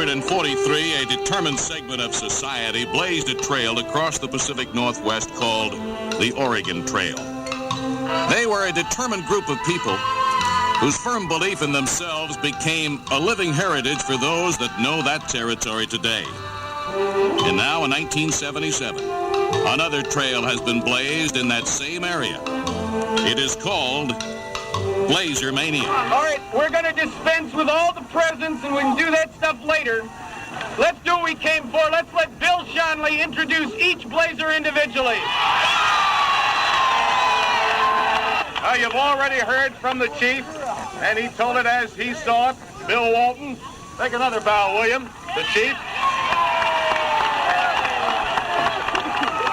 1943, a determined segment of society blazed a trail across the Pacific Northwest called the Oregon Trail. They were a determined group of people whose firm belief in themselves became a living heritage for those that know that territory today. And now in 1977, another trail has been blazed in that same area. It is called BLAZERMANIA. All right, we're going to dispense with all the presents, and we can do that stuff later. Let's do what we came for. Let's let Bill Schonely introduce each Blazer individually. You've already heard from the chief, and he told it as he saw it. Bill Walton. Take another bow, William, the chief.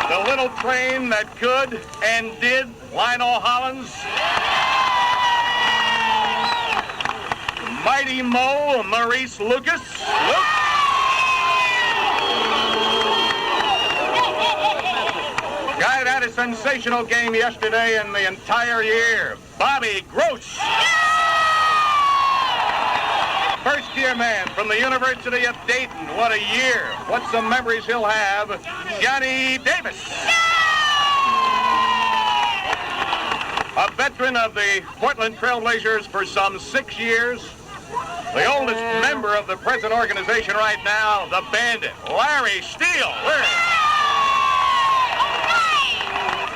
The little train that could and did, Lionel Hollins. Mighty Mo, Maurice Lucas. Guy that had a sensational game yesterday and the entire year, Bobby Gross. First-year man from the University of Dayton. What a year. What some memories he'll have. Johnny Davis. A veteran of the Portland Trailblazers for some 6 years. The oldest member of the present organization right now, the Bandit, Larry Steele.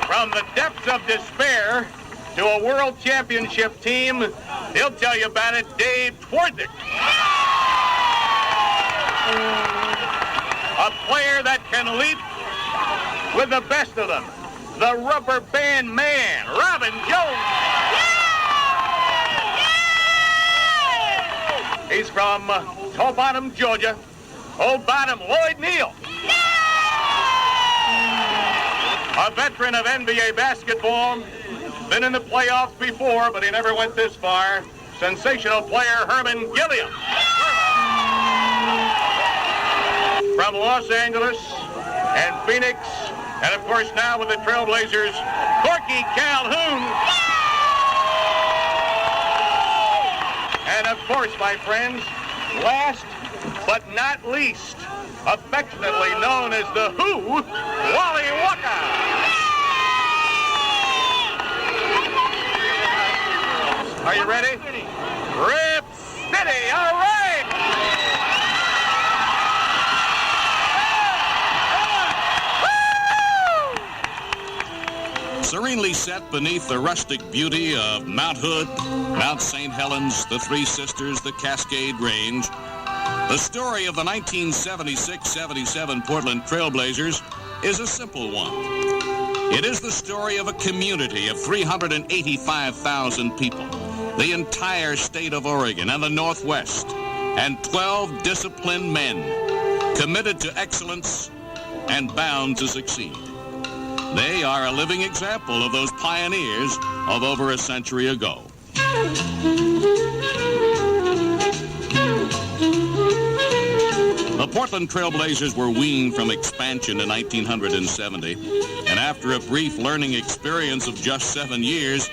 From the depths of despair to a world championship team, he'll tell you about it, Dave Twardnick. A player that can leap with the best of them. The rubber band man, Robin Jones. He's from Toe Bottom, Georgia. Old Bottom, Lloyd Neal. A veteran of NBA basketball. Been in the playoffs before, but he never went this far. Sensational player, Herman Gilliam. From Los Angeles and Phoenix, and of course now with the Trailblazers, Corky Calhoun. And of course, my friends, last but not least, affectionately known as the Who, Wally Waka. Are you ready? Rip City, all right! Serenely set beneath the rustic beauty of Mount Hood, Mount St. Helens, the Three Sisters, the Cascade Range, the story of the 1976-77 Portland Trailblazers is a simple one. It is the story of a community of 385,000 people, the entire state of Oregon and the Northwest, and 12 disciplined men committed to excellence and bound to succeed. They are a living example of those pioneers of over a century ago. The Portland Trailblazers were weaned from expansion in 1970, and after a brief learning experience of just 7 years,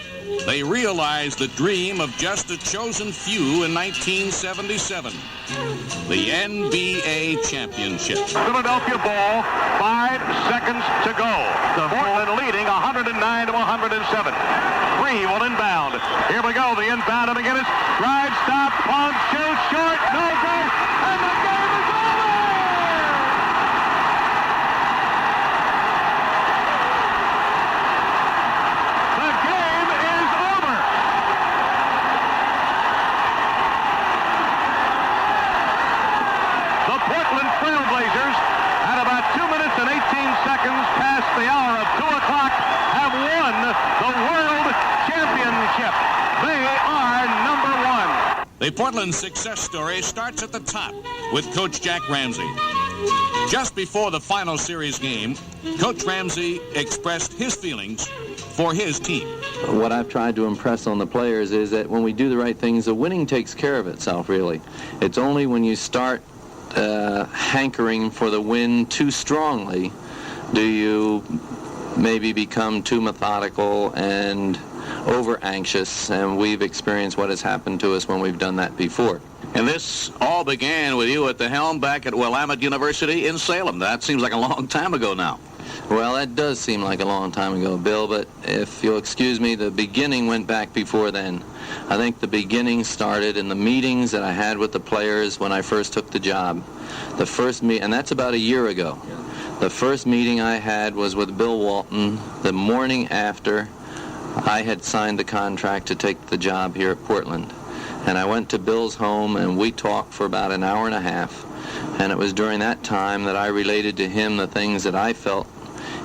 they realized the dream of just a chosen few in 1977, the NBA Championship. Philadelphia ball, 5 seconds to go. The Portland leading 109-107. 3 will inbound. Here we go, the inbound and again is drive, stop, pump, shoot, short, no good, and the game is over! The game is over! The Portland Trailblazers, at about 2 minutes and 18 seconds past the hour of 2 o'clock, have won the World Championship. They are number 1. The Portland success story starts at the top with Coach Jack Ramsay. Just before the final series game, Coach Ramsay expressed his feelings for his team. What I've tried to impress on the players is that when we do the right things, the winning takes care of itself, really. It's only when you start hankering for the win too strongly do you maybe become too methodical and over anxious, and we've experienced what has happened to us when we've done that before. And this all began with you at the helm back at Willamette University in Salem. That seems like a long time ago now. Well, that does seem like a long time ago, Bill, but if you'll excuse me, the beginning went back before then. I think the beginning started in the meetings that I had with the players when I first took the job. The first and that's about a year ago. The first meeting I had was with Bill Walton the morning after I had signed the contract to take the job here at Portland. And I went to Bill's home and we talked for about an hour and a half. And it was during that time that I related to him the things that I felt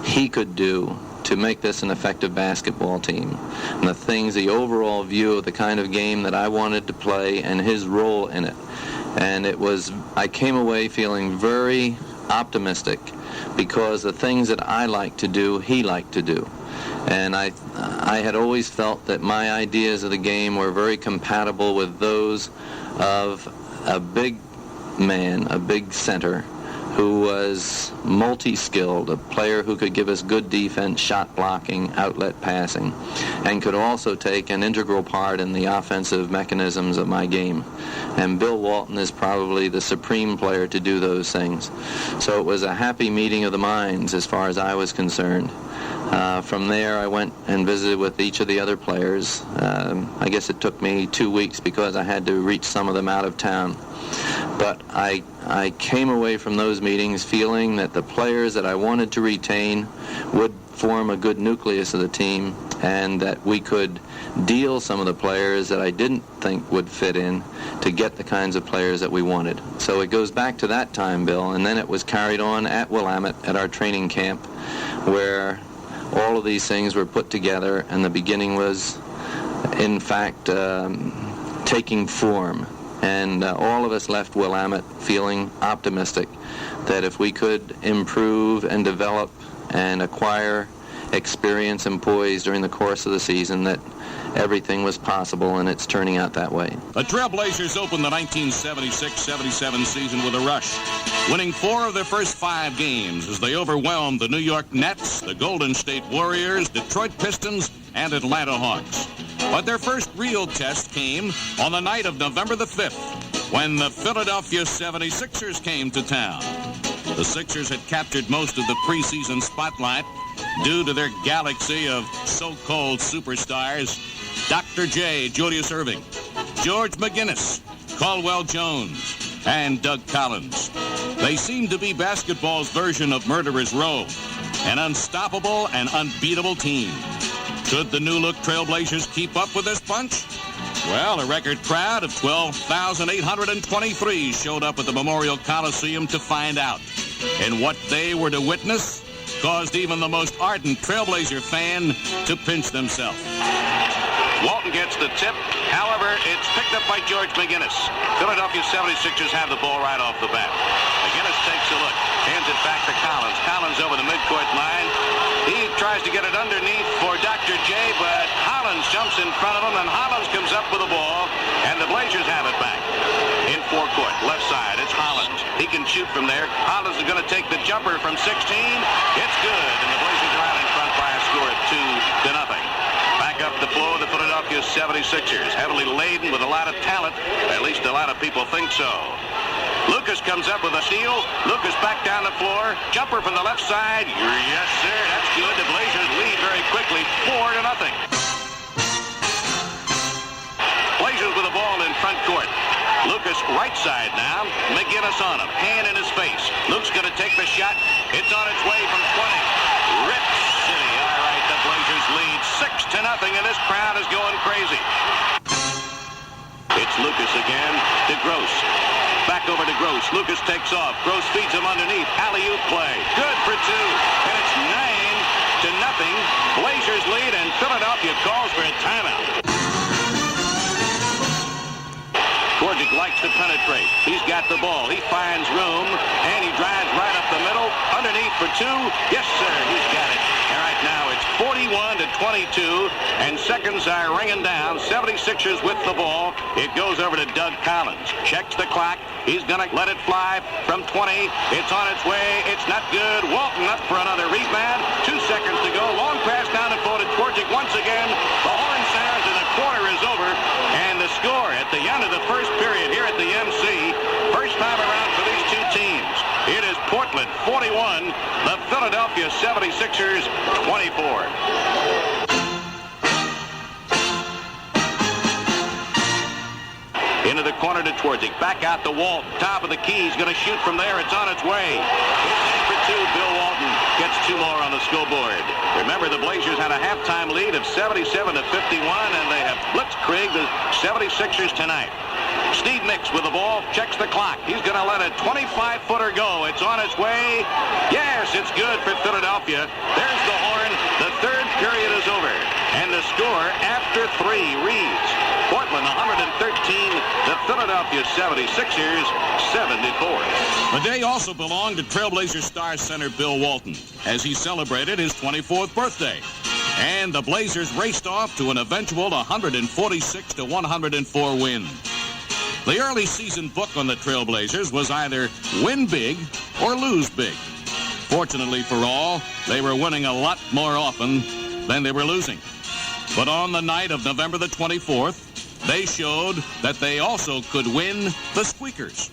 he could do to make this an effective basketball team, and the overall view of the kind of game that I wanted to play and his role in it. And I came away feeling very optimistic because the things that I like to do, he liked to do. And I had always felt that my ideas of the game were very compatible with those of a big man, a big center, who was multi-skilled, a player who could give us good defense, shot blocking, outlet passing, and could also take an integral part in the offensive mechanisms of my game. And Bill Walton is probably the supreme player to do those things. So it was a happy meeting of the minds as far as I was concerned. From there, I went and visited with each of the other players. I guess it took me 2 weeks because I had to reach some of them out of town. But I came away from those meetings feeling that the players that I wanted to retain would form a good nucleus of the team, and that we could deal some of the players that I didn't think would fit in to get the kinds of players that we wanted. So it goes back to that time, Bill, and then it was carried on at Willamette at our training camp, where all of these things were put together, and the beginning was, in fact, taking form. And all of us left Willamette feeling optimistic that if we could improve and develop and acquire experience and poise during the course of the season, that everything was possible, and it's turning out that way. The Trailblazers opened the 1976-77 season with a rush, winning 4 of their first 5 games as they overwhelmed the New York Nets, the Golden State Warriors, Detroit Pistons, and Atlanta Hawks. But their first real test came on the night of November the 5th, when the Philadelphia 76ers came to town. The Sixers had captured most of the preseason spotlight due to their galaxy of so-called superstars: Dr. J, Julius Erving, George McGinnis, Caldwell Jones, and Doug Collins. They seemed to be basketball's version of Murderers Row, an unstoppable and unbeatable team. Could the new-look Trailblazers keep up with this bunch? Well, a record crowd of 12,823 showed up at the Memorial Coliseum to find out. And what they were to witness caused even the most ardent Trailblazer fan to pinch themselves. Walton gets the tip. However, it's picked up by George McGinnis. Philadelphia 76ers have the ball right off the bat. McGinnis takes a look, hands it back to Collins. Collins over the midcourt line. He tries to get it underneath for Dr. J, but Hollins jumps in front of him, and Hollins comes up with the ball, and the Blazers have it back. In forecourt, left side, it's Hollins. He can shoot from there. Hollins is going to take the jumper from 16. It's good, and the Blazers are out in front by a score of 2-0. Back up the floor, the Philadelphia 76ers, heavily laden with a lot of talent. At least a lot of people think so. Lucas comes up with a steal. Lucas back down the floor. Jumper from the left side. Yes, sir. That's good. The Blazers lead very quickly, 4-0. Blazers with the ball in front court. Lucas right side now. McGinnis on him. Hand in his face. Luke's going to take the shot. It's on its way from 20. Rip City. All right, the Blazers lead 6-0, and this crowd is going crazy. It's Lucas again to Gross. Back over to Gross. Lucas takes off. Gross feeds him underneath. Alley-oop play. Good for 2. And it's 9-0. Blazers lead, and Philadelphia calls for a timeout. Kordic likes to penetrate. He's got the ball. He finds room, and he drives right up the middle. Underneath for 2. Yes, sir. He's got it. All right, now it's 41-22, and seconds are ringing down. 76ers with the ball. It goes over to Doug Collins. Checks the clock. He's going to let it fly from 20. It's on its way. It's not good. Walton up for another rebound. 2 seconds to go. Long pass down the floor to Kordic once again. The horn sounds, and the quarter is over. And the score at the end of the first period here at the end 21, the Philadelphia 76ers 24. Into the corner to Twardzik. Back out to Walton. Top of the key. He's going to shoot from there. It's on its way. It's in for two. Bill Walton gets two more on the scoreboard. Remember, the Blazers had a halftime lead of 77-51, and they have blitzkrieged the 76ers tonight. Steve Nicks with the ball, checks the clock. He's going to let a 25-footer go. It's on its way. Yes, it's good for Philadelphia. There's the horn. The third period is over. And the score after three reads Portland 113, the Philadelphia 76ers 74. The day also belonged to Trailblazer star center Bill Walton as he celebrated his 24th birthday. And the Blazers raced off to an eventual 146-104 win. The early season book on the Trailblazers was either win big or lose big. Fortunately for all, they were winning a lot more often than they were losing. But on the night of November the 24th, they showed that they also could win the Squeakers.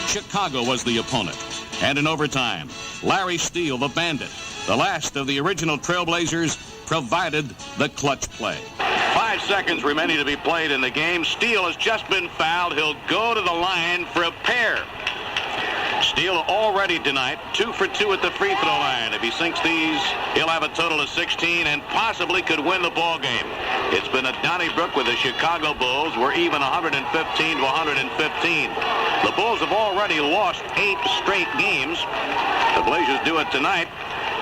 Chicago was the opponent. And in overtime, Larry Steele, the Bandit, the last of the original Trailblazers, provided the clutch play. 5 seconds remaining to be played in the game. Steele has just been fouled. He'll go to the line for a pair. Steele already tonight 2 for 2 at the free throw line. If he sinks these, he'll have a total of 16 and possibly could win the ball game. It's been a Donnybrook with the Chicago Bulls. We're even 115-115. The Bulls have already lost 8 straight games. The Blazers do it tonight.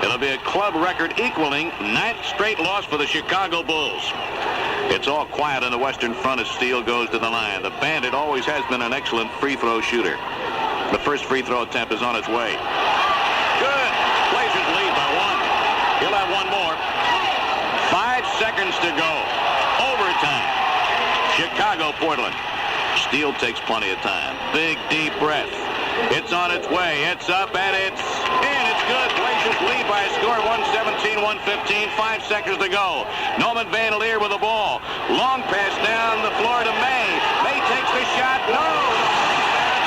It'll be a club record equaling 9th straight loss for the Chicago Bulls. It's all quiet on the Western Front as Steele goes to the line. The Bandit always has been an excellent free throw shooter. The first free throw attempt is on its way. Good. Blazers lead by 1. He'll have one more. 5 seconds to go. Overtime. Chicago, Portland. Steele takes plenty of time. Big, deep breath. It's on its way. It's up, and it's in. It's good. Blazers lead by a score of 117-115. 5 seconds to go. Norman Van Leer with the ball. Long pass down the floor to May. May takes the shot. No!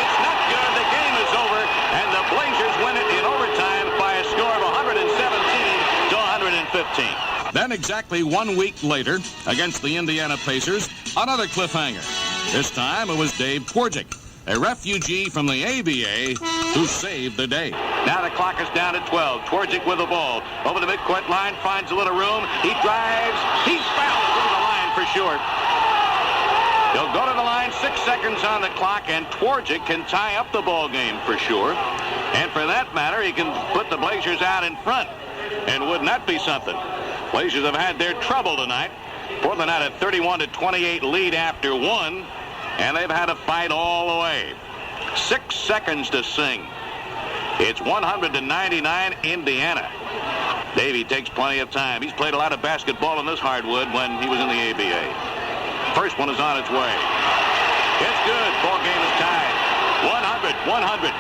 It's not good. The game is over, and the Blazers win it in overtime by a score of 117-115. Then exactly 1 week later, against the Indiana Pacers, another cliffhanger. This time it was Dave Twardzik, a refugee from the ABA, who saved the day. Now the clock is down to 12. Twardzik with the ball. Over the midcourt line, finds a little room. He drives. He's fouled to the line for sure. He'll go to the line, 6 seconds on the clock, and Twardzik can tie up the ball game for sure. And for that matter, he can put the Blazers out in front. And wouldn't that be something? Blazers have had their trouble tonight. Portland had a 31-28 lead after 1, and they've had a fight all the way. 6 seconds to sing. It's 100-99 Indiana. Davey takes plenty of time. He's played a lot of basketball in this hardwood when he was in the ABA. First one is on its way. It's good. Ball game is tied. 100.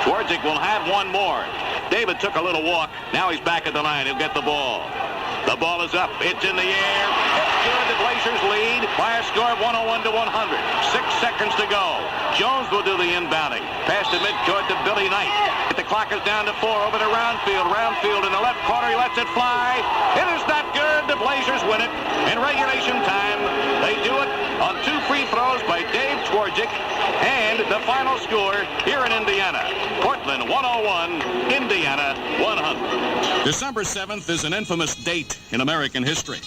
Twardzik will have one more. David took a little walk. Now he's back at the line. He'll get the ball. The ball is up. It's in the air. It's good. The Blazers lead by a score of 101-100. 6 seconds to go. Jones will do the inbounding. Pass to midcourt to Billy Knight. The clock is down to 4. Over to Roundfield. Roundfield in the left corner. He lets it fly. It is not good. The Blazers win it. In regulation time, they do it on 2 free throws by Dave Twardzik. And the final score here in Indiana. Portland 101, Indiana 100. December 7th is an infamous date in American history.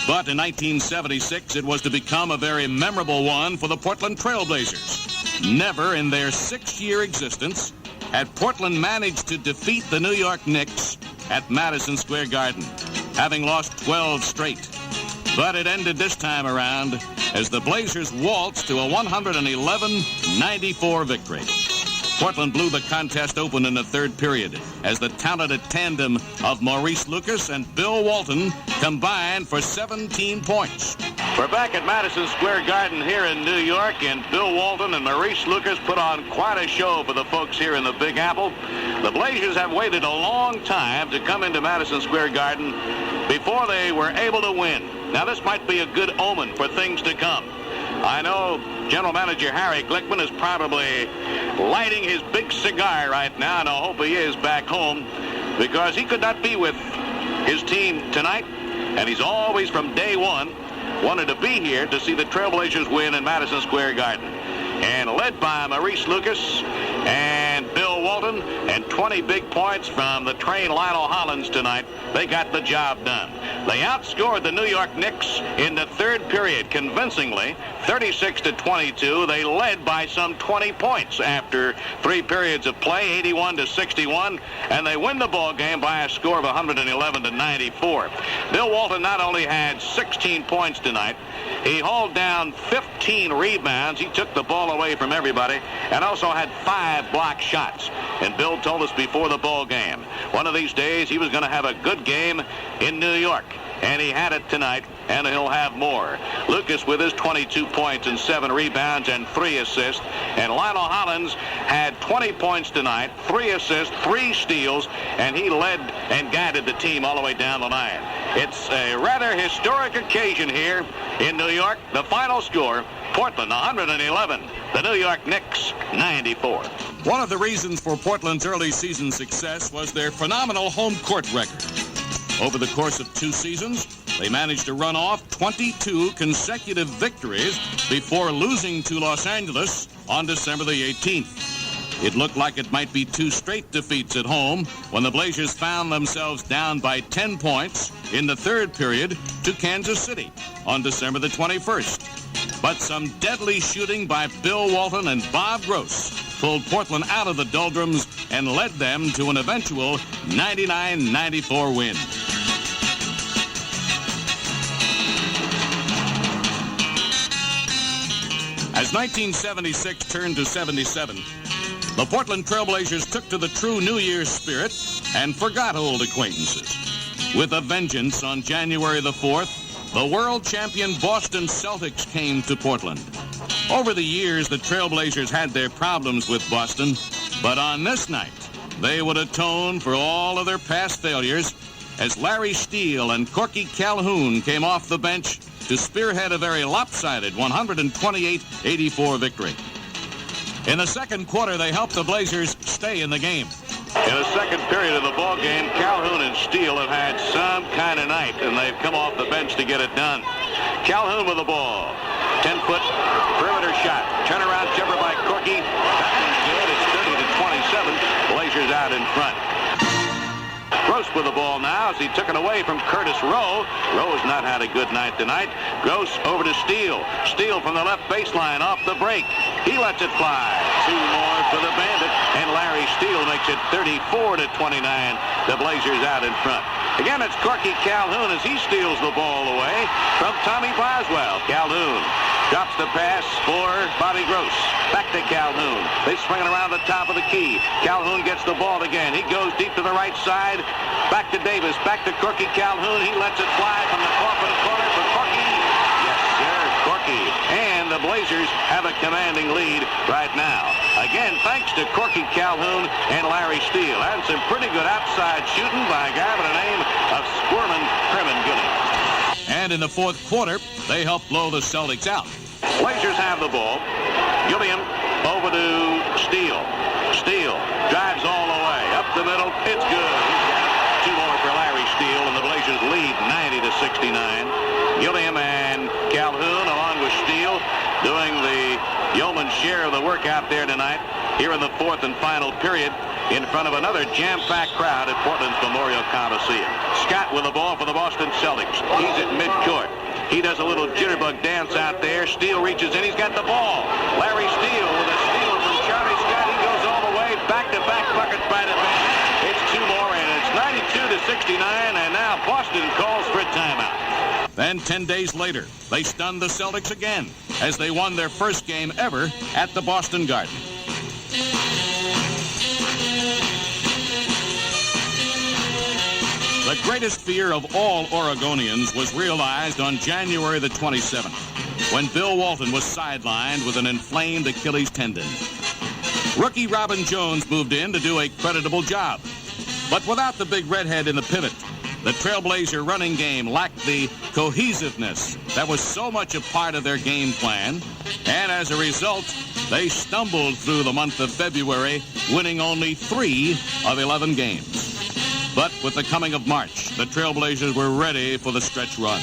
But in 1976, it was to become a very memorable one for the Portland Trailblazers. Never in their 6-year existence had Portland managed to defeat the New York Knicks at Madison Square Garden, having lost 12 straight. But it ended this time around as the Blazers waltzed to a 111-94 victory. Portland blew the contest open in the third period as the talented tandem of Maurice Lucas and Bill Walton combined for 17 points. We're back at Madison Square Garden here in New York, and Bill Walton and Maurice Lucas put on quite a show for the folks here in the Big Apple. The Blazers have waited a long time to come into Madison Square Garden before they were able to win. Now, this might be a good omen for things to come. I know General Manager Harry Glickman is probably lighting his big cigar right now, and I hope he is back home, because he could not be with his team tonight, and he's always from day one wanted to be here to see the Trailblazers win in Madison Square Garden. And led by Maurice Lucas and Bill Walton, and 20 big points from the train Lionel Hollins tonight, they got the job done. They outscored the New York Knicks in the third period convincingly, 36-22. They led by some 20 points after 3 periods of play, 81-61, and they win the ball game by a score of 111-94. Bill Walton not only had 16 points tonight, he hauled down 15 rebounds. He took the ball away from everybody and also had 5 block shots. And Bill told us before the ball game, one of these days he was going to have a good game in New York. And he had it tonight, and he'll have more. Lucas with his 22 points and 7 rebounds and 3 assists. And Lionel Hollins had 20 points tonight, 3 assists, 3 steals, and he led and guided the team all the way down the line. It's a rather historic occasion here in New York. The final score, Portland 111, the New York Knicks 94. One of the reasons for Portland's early season success was their phenomenal home court record. Over the course of 2 seasons, they managed to run off 22 consecutive victories before losing to Los Angeles on December the 18th. It looked like it might be 2 straight defeats at home when the Blazers found themselves down by 10 points in the third period to Kansas City on December the 21st. But some deadly shooting by Bill Walton and Bob Gross pulled Portland out of the doldrums and led them to an eventual 99-94 win. As 1976 turned to 77, the Portland Trailblazers took to the true New Year's spirit and forgot old acquaintances. With a vengeance on January the 4th, the world champion Boston Celtics came to Portland. Over the years, the Trailblazers had their problems with Boston, but on this night, they would atone for all of their past failures as Larry Steele and Corky Calhoun came off the bench to spearhead a very lopsided 128-84 victory. In the second quarter, they helped the Blazers stay in the game. In the second period of the ball game, Calhoun and Steele have had some kind of night, and they've come off the bench to get it done. Calhoun with the ball. 10-foot perimeter shot. Turnaround jumper by Corky. That one's good. It's 30-27. Blazers out in front. Gross with the ball now as he took it away from Curtis Rowe. Rowe's not had a good night tonight. Gross over to Steele. Steele from the left baseline off the break. He lets it fly. 2 more for the Bandit, and Larry Steele makes it 34-29. The Blazers out in front. Again, it's Corky Calhoun as he steals the ball away from Tommy Boswell. Calhoun drops the pass for Bobby Gross. Back to Calhoun. They swing it around the top of the key. Calhoun gets the ball again. He goes deep to the right side. Back to Davis. Back to Corky Calhoun. He lets it fly from the corner for Corky. Yes, sir, Corky. And the Blazers have a commanding lead right now. Again, thanks to Corky Calhoun and Larry Steele. And some pretty good outside shooting by a guy by the name of Squirman Gilliam. And in the fourth quarter, they helped blow the Celtics out. Blazers have the ball. Gilliam over to Steele. Steele drives all the way. Up the middle. It's good. He's got it. 2 more for Larry Steele, and the Blazers lead 90-69. Gilliam and Calhoun, along with Steele, doing the yeoman's share of the work out there tonight, here in the fourth and final period, in front of another jam-packed crowd at Portland's Memorial Coliseum. Scott with the ball for the Boston Celtics. He's at midcourt. He does a little jitterbug dance out there. Steele reaches in. He's got the ball. Larry Steele with a steal from Charlie Scott. He goes all the way. Back-to-back buckets by the Bandit. It's 2 more, and it's 92-69, and now Boston calls for a timeout. Then 10 days later, they stunned the Celtics again as they won their first game ever at the Boston Garden. The greatest fear of all Oregonians was realized on January the 27th, when Bill Walton was sidelined with an inflamed Achilles tendon. Rookie Robin Jones moved in to do a creditable job. But without the big redhead in the pivot, The Trailblazer running game lacked the cohesiveness that was so much a part of their game plan, and as a result, they stumbled through the month of February, winning only 3 of 11 games. But with the coming of March, the Trailblazers were ready for the stretch run.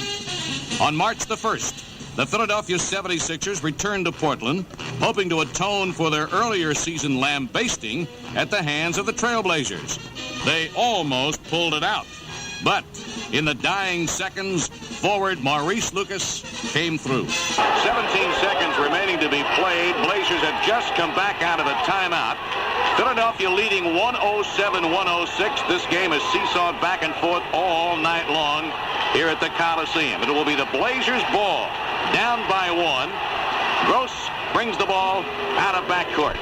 On March the 1st, the Philadelphia 76ers returned to Portland, hoping to atone for their earlier season lambasting at the hands of the Trailblazers. They almost pulled it out. But in the dying seconds, forward Maurice Lucas came through. 17 seconds remaining to be played. Blazers had just come back out of a timeout. Philadelphia leading 107-106. This game has seesawed back and forth all night long here at the Coliseum. It will be the Blazers' ball, down by 1. Gross brings the ball out of backcourt.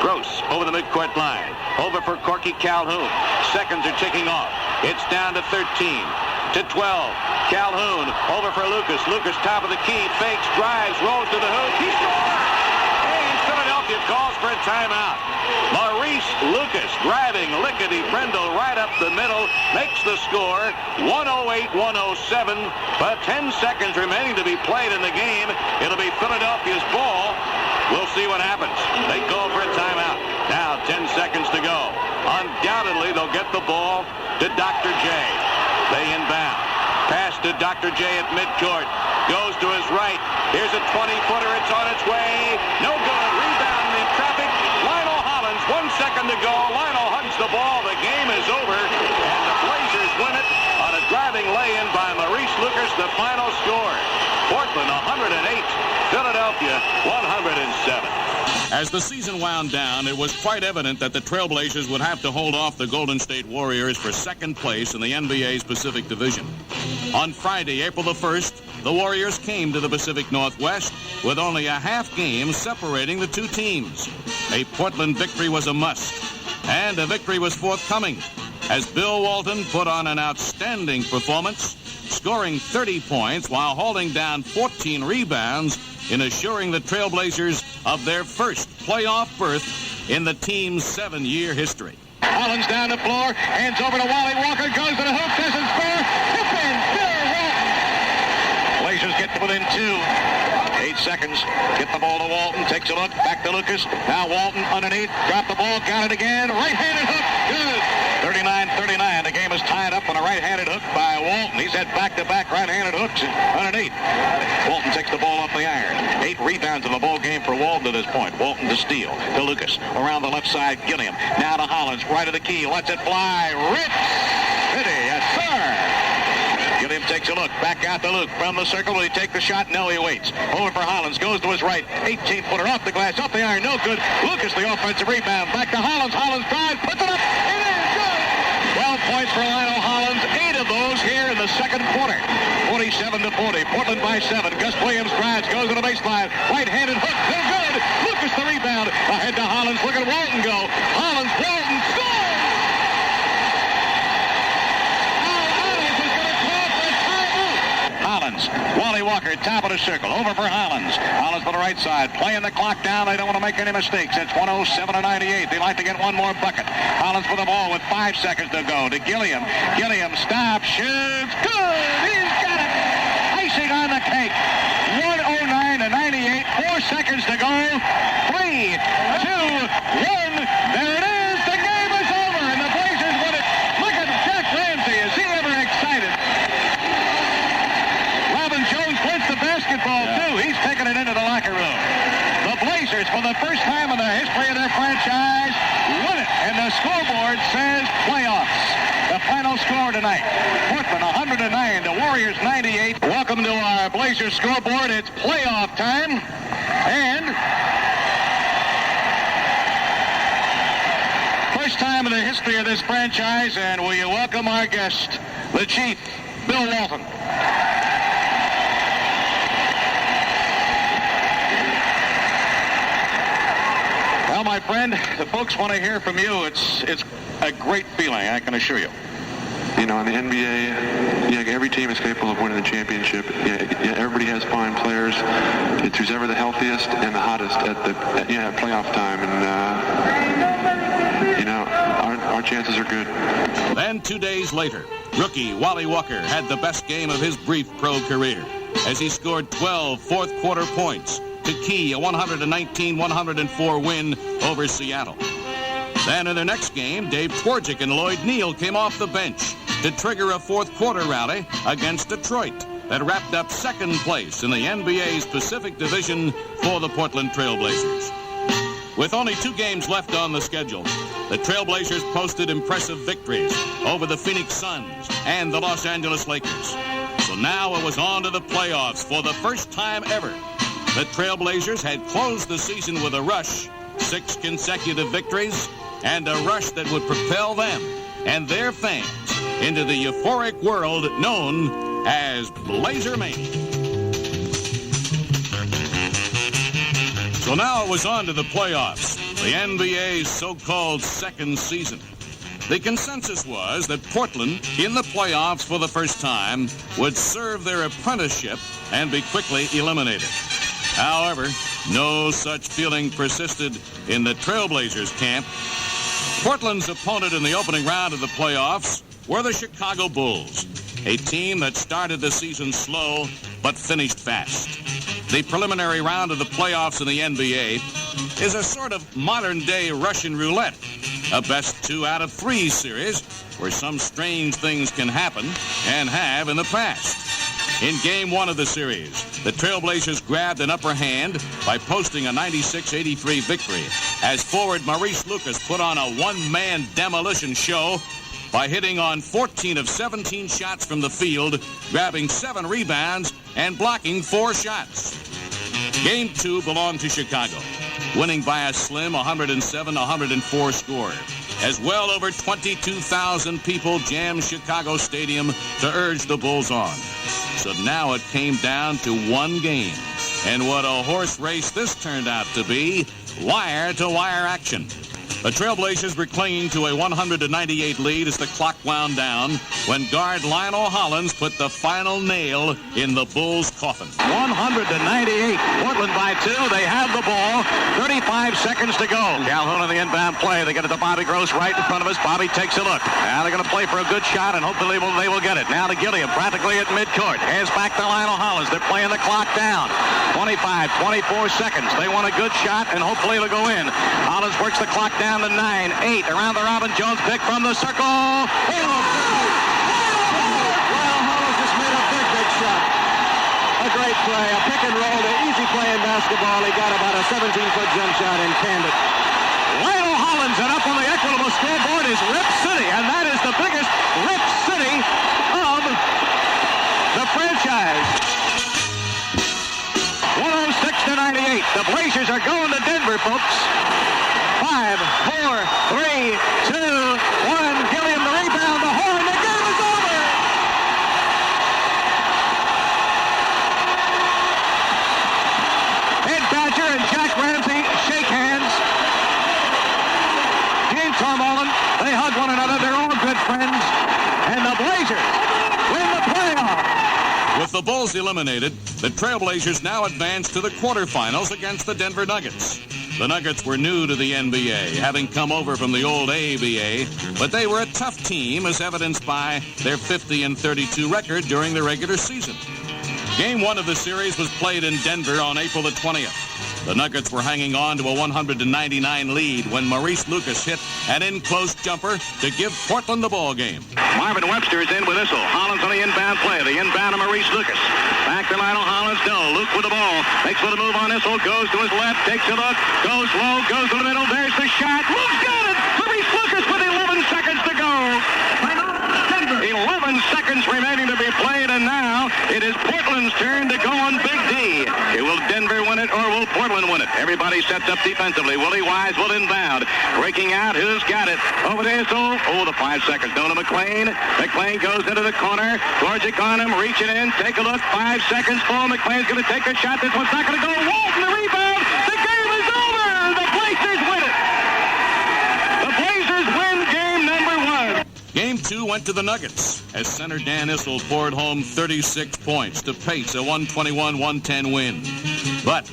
Gross over the midcourt line. Over for Corky Calhoun. Seconds are ticking off. It's down to 13, to 12. Calhoun over for Lucas. Lucas top of the key. Fakes, drives, rolls to the hoop. He scores! And Philadelphia calls for a timeout. Maurice Lucas driving lickety-brindle right up the middle. Makes the score 108-107. But 10 seconds remaining to be played in the game. It'll be Philadelphia's ball. We'll see what happens. They call for a timeout. Now 10 seconds to go. Undoubtedly, they'll get the ball to Dr. J. They inbound. Pass to Dr. J at midcourt. Goes to his right. Here's a 20-footer. It's on its way. No good. Rebound in traffic. Lionel Hollins, 1 second to go. Lionel hugs the ball. The game is over. And the Blazers win it on a driving lay-in by Maurice Lucas. The final score. Portland 108. Philadelphia 107. As the season wound down, it was quite evident that the Trailblazers would have to hold off the Golden State Warriors for second place in the NBA's Pacific Division. On Friday, April the 1st, the Warriors came to the Pacific Northwest with only a half game separating the two teams. A Portland victory was a must, and a victory was forthcoming as Bill Walton put on an outstanding performance, scoring 30 points while holding down 14 rebounds in assuring the Trailblazers of their first playoff berth in the team's 7-year history. Hollins down the floor, hands over to Wally Walker, goes to the hoop, doesn't score, tip in, Bill Walton. Blazers get within 2. 8 seconds, get the ball to Walton, takes a look, back to Lucas, now Walton underneath, dropped the ball, got it again, right-handed hook, good. 39-39, the game is tied up on a right-handed hook by Walton. He's had back-to-back right-handed hooks underneath. Walton takes the ball off the iron. 8 rebounds in the ball game for Walton at this point. Walton to steal, to Lucas, around the left side, Gilliam, now to Hollins, right of the key, lets it fly, rips, city, yes sir. Gilliam takes a look, back out to Luke, from the circle, will he take the shot? No, he waits. Over for Hollins, goes to his right, 18-footer off the glass, off the iron, no good. Lucas, the offensive rebound, back to Hollins, Hollins drives, puts it up, it is good! 12 points for Lionel Hollins, 8 of those here in the second quarter. 47-40, Portland by 7. Gus Williams drives, goes to the baseline, right-handed hook, no good. Lucas the rebound, ahead to Hollins, look at Walton go. Hollins, Walton, scores! Hollins, Wally Walker, top of the circle, over for Hollins. Hollins for the right side, playing the clock down. They don't want to make any mistakes. It's 107-98. They like to get one more bucket. Hollins with the ball with 5 seconds to go to Gilliam. Gilliam stops, shoots, good! He's got it! Icing on the cake. 109-98, 4 seconds to go. 3, 2, 1. There it is. The game is over, and the Blazers win it. Look at Jack Ramsay. Is he ever excited? Basketball, too. He's taking it into the locker room. The Blazers, for the first time in the history of their franchise, win it. And the scoreboard says playoffs. The final score tonight, Portland 109, the Warriors 98. Welcome to our Blazers scoreboard. It's playoff time. And first time in the history of this franchise, and will you welcome our guest, the Chief, Bill Walton. Well, my friend, the folks want to hear from you. It's a great feeling, I can assure you. You know, in the NBA, yeah, every team is capable of winning the championship. Yeah, everybody has fine players. It's who's ever the healthiest and the hottest at playoff time. And, you know, our chances are good. Then 2 days later, Rookie Wally Walker had the best game of his brief pro career as he scored 12 fourth-quarter points to key a 119-104 win over Seattle. Then in the next game, Dave Twardzik and Lloyd Neal came off the bench to trigger a fourth-quarter rally against Detroit that wrapped up second place in the NBA's Pacific Division for the Portland Trailblazers. With only 2 games left on the schedule, the Trailblazers posted impressive victories over the Phoenix Suns and the Los Angeles Lakers. So now it was on to the playoffs. For the first time ever, the Trailblazers had closed the season with a rush, 6 consecutive victories, and a rush that would propel them and their fans into the euphoric world known as BLAZERMANIA. So now it was on to the playoffs, the NBA's so-called second season. The consensus was that Portland, in the playoffs for the first time, would serve their apprenticeship and be quickly eliminated. However, no such feeling persisted in the Trailblazers camp. Portland's opponent in the opening round of the playoffs were the Chicago Bulls, a team that started the season slow but finished fast. The preliminary round of the playoffs in the NBA is a sort of modern-day Russian roulette, a best 2 out of 3 series where some strange things can happen and have in the past. In Game 1 of the series, the Trailblazers grabbed an upper hand by posting a 96-83 victory as forward Maurice Lucas put on a one-man demolition show by hitting on 14 of 17 shots from the field, grabbing 7 rebounds, and blocking 4 shots. Game 2 belonged to Chicago, winning by a slim 107-104 score, as well over 22,000 people jammed Chicago Stadium to urge the Bulls on. So now it came down to 1 game, and what a horse race this turned out to be, wire-to-wire action. The Trailblazers were clinging to a 100-98 lead as the clock wound down when guard Lionel Hollins put the final nail in the Bulls' coffin. 100-98. Portland by 2. They have the ball. 35 seconds to go. Calhoun on the inbound play. They get it to Bobby Gross right in front of us. Bobby takes a look. Now they're going to play for a good shot, and hopefully they will get it. Now to Gilliam, practically at midcourt. Hands back to Lionel Hollins. They're playing the clock down. 25, 24 seconds. They want a good shot, and hopefully it'll go in. Hollins works the clock down to 9, 8. Around the Robin Jones pick from the circle. Well, Hollins just made a big shot. A great play, a pick and roll, an easy play in basketball. He got about a 17-foot jump shot and canned it. Lionel Hollins, and up on the equitable scoreboard is Rip City, and that is the biggest Rip City of the franchise. 106-98. The Blazers are going to Denver, folks. 5, 4, 3, 2, 1. Gilliam the rebound, the horn, the game is over! Ed Badger and Jack Ramsay shake hands. Gene Tormolen, they hug one another. They're all good friends. And the Blazers win the playoff. With the Bulls eliminated, the Trailblazers now advance to the quarterfinals against the Denver Nuggets. The Nuggets were new to the NBA, having come over from the old ABA, but they were a tough team, as evidenced by their 50-32 record during the regular season. Game 1 of the series was played in Denver on April the 20th. The Nuggets were hanging on to a 100-99 lead when Maurice Lucas hit an in-close jumper to give Portland the ball game. Marvin Webster is in with Issel. Hollins on the inbound play. The inbound to Maurice Lucas. Back to Lionel Hollins. No, Luke with the ball. Makes for the move on Issel. Goes to his left. Takes a look. Goes low. Goes to the middle. There's the shot. Luke's got it. Maurice Lucas with 11 seconds to go. 11 seconds remaining to be played, and now it is Portland's turn to go on Big D. Will Denver win it, or will Portland win it? Everybody sets up defensively. Willie Wise will inbound. Breaking out. Who's got it? Over to Issel. Oh, the 5 seconds. Down to McLean. McLean goes into the corner. Twardzik on him. Reaching in. Take a look. 5 seconds. Full. McLean's going to take a shot. This one's not going to go. Walton, the rebound. The game is over. The Blazers win it. The Blazers win game number 1. Game 22 went to the Nuggets as center Dan Issel poured home 36 points to pace a 121-110 win. But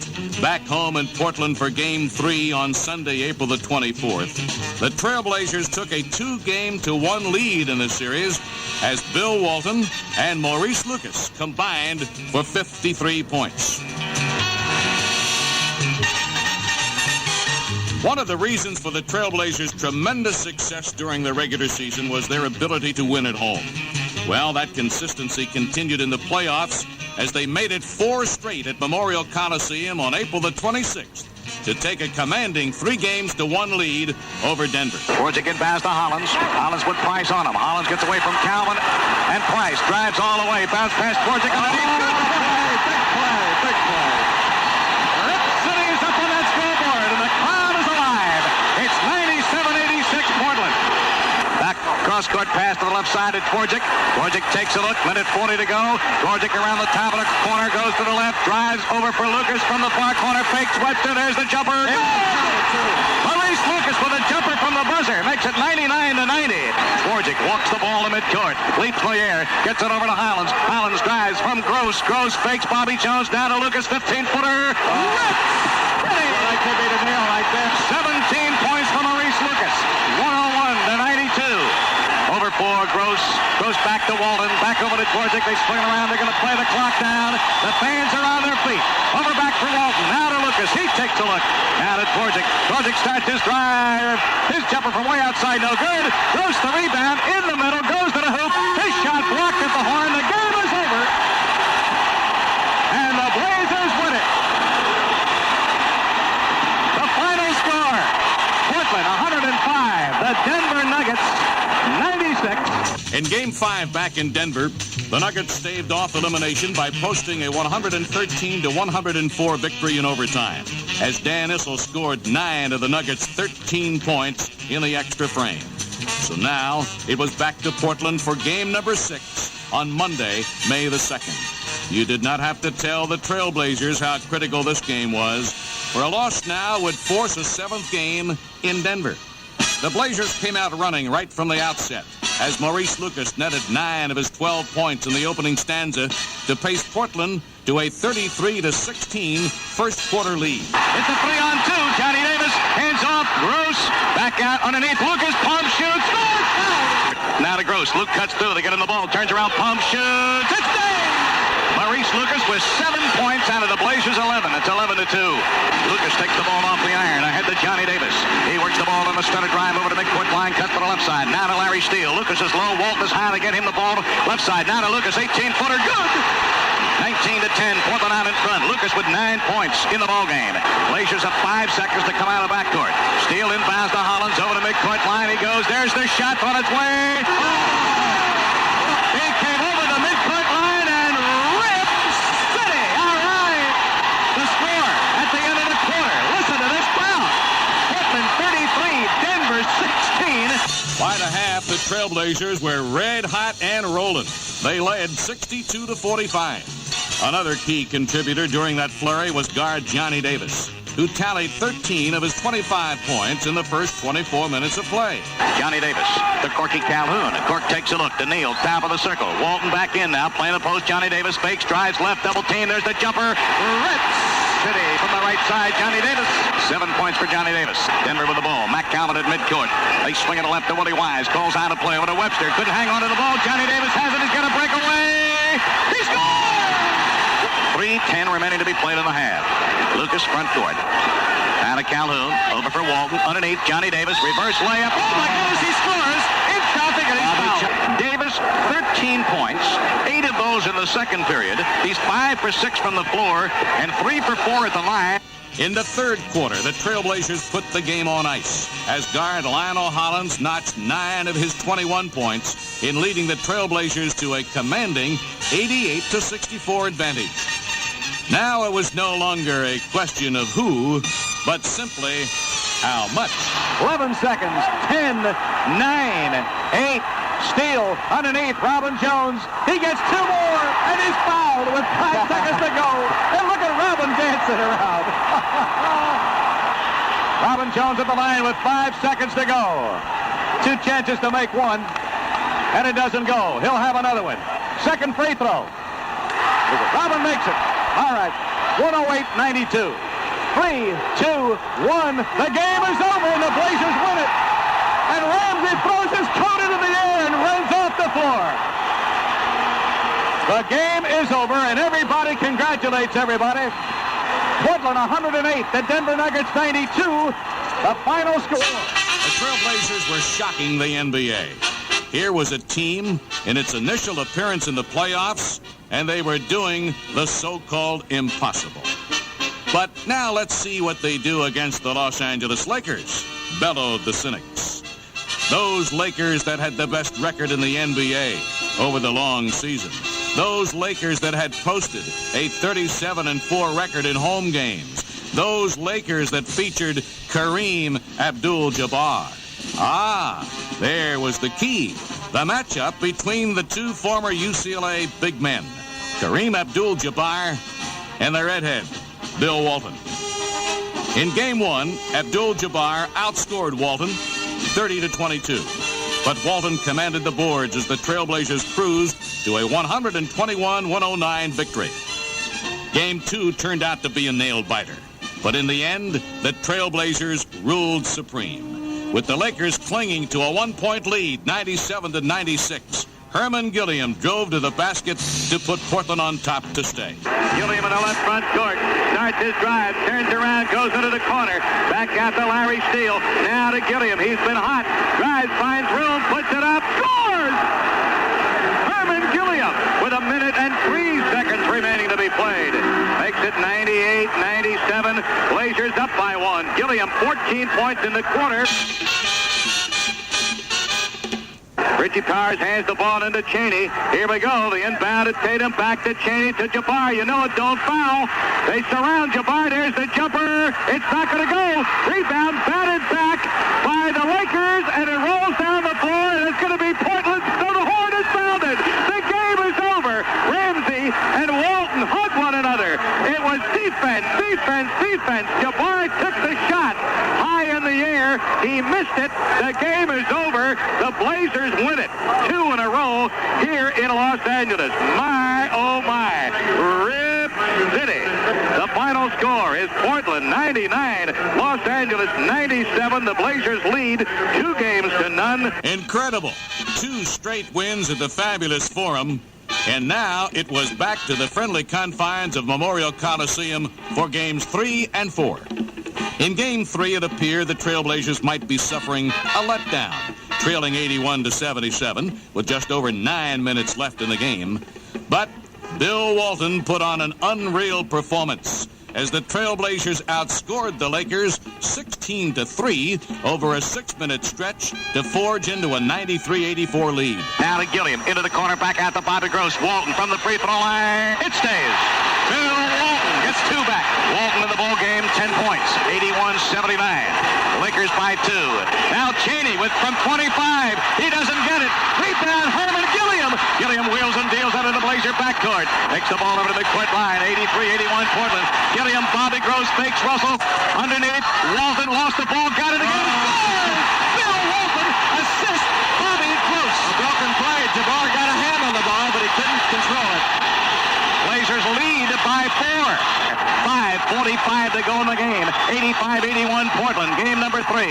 back home in Portland for Game 3 on Sunday, April the 24th, the Trailblazers took a 2-1 lead in the series as Bill Walton and Maurice Lucas combined for 53 points. One of the reasons for the Trailblazers' tremendous success during the regular season was their ability to win at home. Well, that consistency continued in the playoffs as they made it 4 straight at Memorial Coliseum on April the 26th to take a commanding 3-1 lead over Denver. Dvorak inbounds to Hollins. Hollins with Price on him. Hollins gets away from Calvin, and Price drives all the way. Bounce past Dvorak. Big play. Rip City is up on that scoreboard, and the crowd is alive. It's 97-86 Portland. Back cross-court pass to the left side at Dvorak. Dvorak takes a look. Minute 40 to go. Dvorak around the top of the corner, goes to the left, drives over for Lucas from the far corner, fakes Webster. There's the jumper. Maurice Lucas with a jumper from the buzzer makes it 99-90. Dvorak walks the ball to midcourt, leaps in the air, gets it over to Hollins. Hollins drives from Gross. Gross fakes Bobby Jones down to Lucas, 15-footer. That could be the nail right there. 17 points for Maurice Lucas. 101-92. Over for Gross. Gross back to Walton. Back over to Dvorak. They swing around. They're going to play the clock down. The fans are on their feet. Over back for Walton. Now to Lucas. He takes a look. Now to Dvorak. Dvorak starts his drive. His jumper from way outside. No good. Gross the rebound. In the middle. Goes to the hoop. His shot blocked at the horn. The game is over. And the Blazers win it. The final score. Portland 105. The Denver Nuggets 96. In Game 5 back in Denver, the Nuggets staved off elimination by posting a 113-104 victory in overtime, as Dan Issel scored 9 of the Nuggets' 13 points in the extra frame. So now it was back to Portland for game number 6 on Monday, May the 2nd. You did not have to tell the Trailblazers how critical this game was, for a loss now would force a 7th game in Denver. The Blazers came out running right from the outset as Maurice Lucas netted 9 of his 12 points in the opening stanza to pace Portland to a 33-16 first quarter lead. It's a 3-on-2. Johnny Davis hands off. Gross back out underneath. Lucas pump shoots. Now to Gross. Luke cuts through. They get in the ball. Turns around. Pump shoots. It's there. Maurice Lucas with 7 points out of the Blazers 11. It's 11-2. Lucas takes the ball off the iron. Ahead to Johnny Davis. He works the ball on the stunner drive over to midcourt line. Cut to the left side. Now to Larry Steele. Lucas is low. Walt is high to get him the ball. Left side. Now to Lucas. 18-footer. Good. 19-10. Portland out in front. Lucas with 9 points in the ball game. Blazers have 5 seconds to come out of the backcourt. Steele inbounds to Hollins over to midcourt line. He goes. There's the shot on its way. He came over the midcourt line and ripped City. All right. The score at the end of the quarter. Listen to this crowd. Portland 33, Denver 16. By the half, the Trailblazers were red hot and rolling. They led 62-45. Another key contributor during that flurry was guard Johnny Davis, who tallied 13 of his 25 points in the first 24 minutes of play. Johnny Davis to Corky Calhoun. Cork takes a look to Neal, top of the circle. Walton back in now, playing the post. Johnny Davis fakes, drives left, double team. There's the jumper. Rips City from the right side. Johnny Davis. 7 points for Johnny Davis. Denver with the ball. Matt Calvin at midcourt. They swing it left to Willie Wise. Calls out a play over to Webster. Couldn't hang on to the ball. Johnny Davis has it. He's going to break away. He scores! 3:10 remaining to be played in the half. Lucas front court. Out of Calhoun. Over for Walton. Underneath Johnny Davis. Reverse layup. Oh my goodness, he scores! In traffic and he's fouled. Davis, 13 points. 8 of those in the second period. He's 5 for 6 from the floor and 3 for 4 at the line. In the third quarter, the Trailblazers put the game on ice as guard Lionel Hollins notched 9 of his 21 points in leading the Trailblazers to a commanding 88-64 advantage. Now it was no longer a question of who, but simply how much. 11 seconds. 10, 9, 8. Steele underneath Robin Jones. He gets 2 more, and he's fouled with 5 seconds to go. And look at Robin dancing around. Robin Jones at the line with 5 seconds to go. 2 chances to make one. and it doesn't go. He'll have another one. Second free throw. Robin makes it. All right. 108-92. 3, 2, 1. The game is over, and the Blazers win it. And Ramsay throws his coat into the air and runs off the floor. The game is over, and everybody congratulates everybody. Portland 108, the Denver Nuggets 92. The final score. The Trailblazers were shocking the NBA. Here was a team in its initial appearance in the playoffs, and they were doing the so-called impossible. But now let's see what they do against the Los Angeles Lakers, bellowed the cynics. Those Lakers that had the best record in the NBA over the long season. Those Lakers that had posted a 37-4 record in home games. Those Lakers that featured Kareem Abdul-Jabbar. Ah, there was the key. The matchup between the two former UCLA big men, Kareem Abdul-Jabbar and the redhead, Bill Walton. In game one, Abdul-Jabbar outscored Walton 30-22. But Walton commanded the boards as the Trailblazers cruised to a 121-109 victory. Game two turned out to be a nail-biter. But in the end, the Trailblazers ruled supreme. With the Lakers clinging to a one-point lead, 97-96, Herman Gilliam drove to the basket to put Portland on top to stay. Gilliam in the left front court. Starts his drive. Turns around. Goes into the corner. Back out to Larry Steele. Now to Gilliam. He's been hot. Drives. Finds room. Puts it up. Scores! Herman Gilliam with a minute and 3 seconds remaining to be played. Makes it 98-97. Blazers up by 1. Gilliam 14 points in the quarter. Richie Powers hands the ball into Cheney. Here we go. The inbound at Tatum. Back to Cheney to Jabbar. You know it. Don't foul. They surround Jabbar. There's the jumper. It's not going to go. Rebound batted back by the Lakers, and it rolls down the floor, and it's going to be Portland. So the horn is sounded. The game is over. Ramsay and Walton hug one another. It was defense, defense, defense. Jabbar took the shot high in the air. He missed it. The game is over. The Blazers win it. 2 in a row here in Los Angeles. My, oh my. Rip City. The final score is Portland 99, Los Angeles 97. The Blazers lead 2 games to none. Incredible. 2 straight wins at the fabulous Forum. And now it was back to the friendly confines of Memorial Coliseum for games 3 and 4. In game 3, it appeared the Trailblazers might be suffering a letdown, trailing 81-77 with just over 9 minutes left in the game. But Bill Walton put on an unreal performance as the Trailblazers outscored the Lakers 16-3 over a 6-minute stretch to forge into a 93-84 lead. Now to Gilliam, into the corner, back out to Bobby Gross. Walton from the free throw line. It stays. Bill Walton gets 2 back. Walton in the ball game, 10 points, 81-79. Lakers by 2. Now Cheney from 25. He doesn't get it. Rebound, Herman Gilliam. Gilliam wheels and deals out of the Blazer backcourt. Takes the ball over to the midcourt line. 83-81 Portland. Gilliam, Bobby Gross fakes Russell. Underneath, Walton lost the ball, got it again. Scores! Bill Walton assists Bobby Gross. A broken play. Jabbar got a hand on the ball, but he couldn't control it. Blazers lead by 4. 5:45 to go in the game. 85-81 Portland. Game number 3.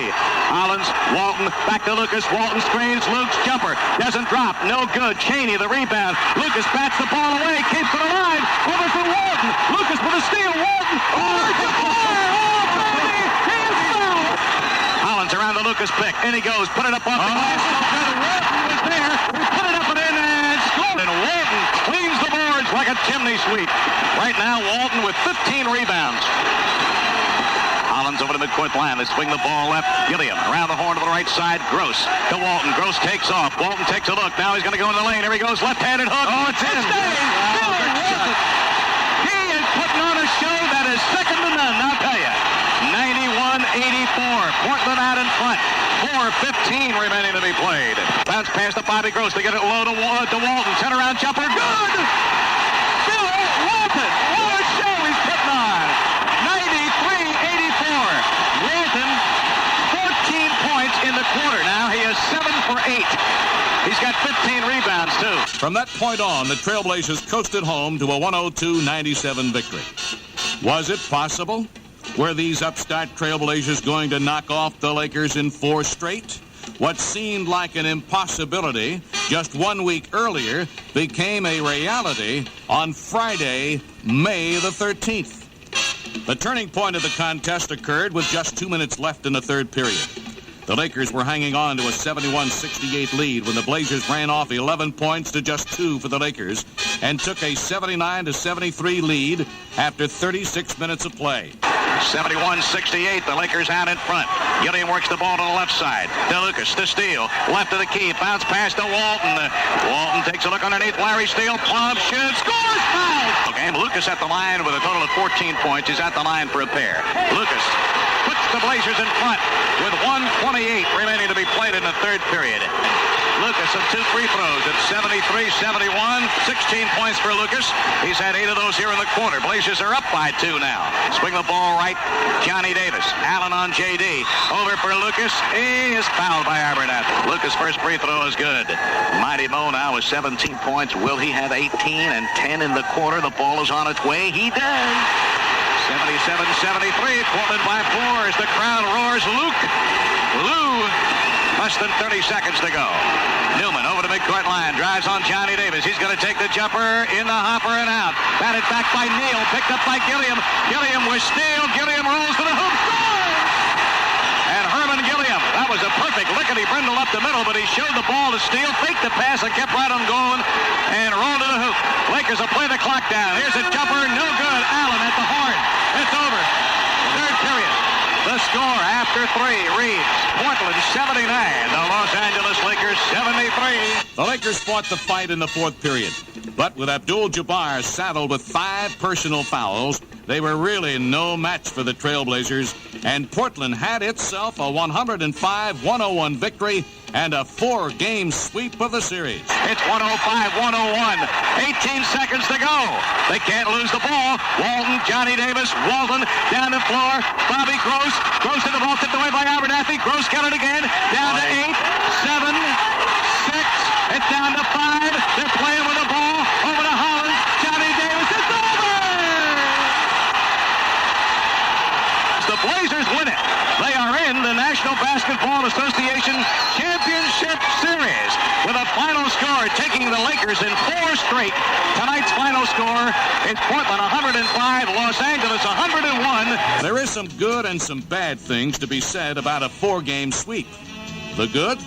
Hollins, Walton, back to Lucas. Walton screens. Luke's jumper doesn't drop. No good. Cheney the rebound. Lucas bats the ball away. Keeps it alive. Over for Walton. Lucas with a steal. Walton. Oh, Jabbar! Oh, baby! He is fouled. Hollins around the Lucas pick. In he goes. Put it up off the glass. Walton was there. He put it up and in and scored. And Walton cleans the boards like a chimney sweep. Right now, Walton with 15 rebounds. Hollins over the midcourt line. They swing the ball left. Gilliam around the horn to the right side. Gross to Walton. Gross takes off. Walton takes a look. Now he's going to go in the lane. Here he goes. Left-handed hook. Oh, it's in. He is putting on a show that is second to none, I'll tell you. 91-84. Portland out in front. 4:15 remaining to be played. Bounce pass to Bobby Gross. They get it low to Walton. Turnaround jumper. Good! Bill Walton. What a show he's putting on. 93-84. Walton, 14 points in the quarter now. He is 7 for 8. He's got 15 From that point on, the Trailblazers coasted home to a 102-97 victory. Was it possible? Were these upstart Trailblazers going to knock off the Lakers in 4 straight? What seemed like an impossibility just 1 week earlier became a reality on Friday, May the 13th. The turning point of the contest occurred with just 2 minutes left in the third period. The Lakers were hanging on to a 71-68 lead when the Blazers ran off 11 points to just 2 for the Lakers and took a 79-73 lead after 36 minutes of play. 71-68, the Lakers out in front. Gilliam works the ball to the left side. To Lucas, to Steele. Left of the key. Bounce pass to Walton. Walton takes a look underneath. Larry Steele. Plum shoots. Scores. Foul. Okay, Lucas at the line with a total of 14 points. He's at the line for a pair. Lucas puts the Blazers in front with 1:28 remaining to be played in the third period. Lucas of 2 free throws at 73-71. 16 points for Lucas. He's had 8 of those here in the quarter. Blazers are up by 2 now. Swing the ball right. Johnny Davis. Allen on J.D. Over for Lucas. He is fouled by Abernathy. Lucas' first free throw is good. Mighty Mo now with 17 points. Will he have 18 and 10 in the quarter? The ball is on its way. He does. 77-73. Portland by 4 as the crowd roars. Lou. Less than 30 seconds to go. Newman over the midcourt line. Drives on Johnny Davis. He's going to take the jumper in the hopper and out. Batted back by Neal. Picked up by Gilliam. Gilliam with Steele. Gilliam rolls to the hoop. Score! And Herman Gilliam. That was a perfect lickety-brindle up the middle, but he showed the ball to Steele. Faked the pass and kept right on going and rolled to the hoop. Lakers will play the clock down. Here's a jumper. No good. Allen at the horn. It's over. Third period. The score after 3 reads Portland 79, the Los Angeles Lakers 73. The Lakers fought the fight in the fourth period, but with Abdul-Jabbar saddled with 5 personal fouls, they were really no match for the Trailblazers, and Portland had itself a 105-101 victory and a 4-game sweep of the series. It's 105-101. 18 seconds to go. They can't lose the ball. Walton, Johnny Davis, Walton down the floor. Bobby Gross. Gross to the ball, tipped away by Abernathy. Gross got it again. Down to 8, 7, 6. It's down to 5. They're playing with the ball. Over to Holland. Johnny Davis. It's over! The Blazers win it. They are in the National Basketball Association Championship Series with a final score taking the Lakers in 4 straight. Tonight's final score is Portland 105, Los Angeles 101. There is some good and some bad things to be said about a 4-game sweep. The good?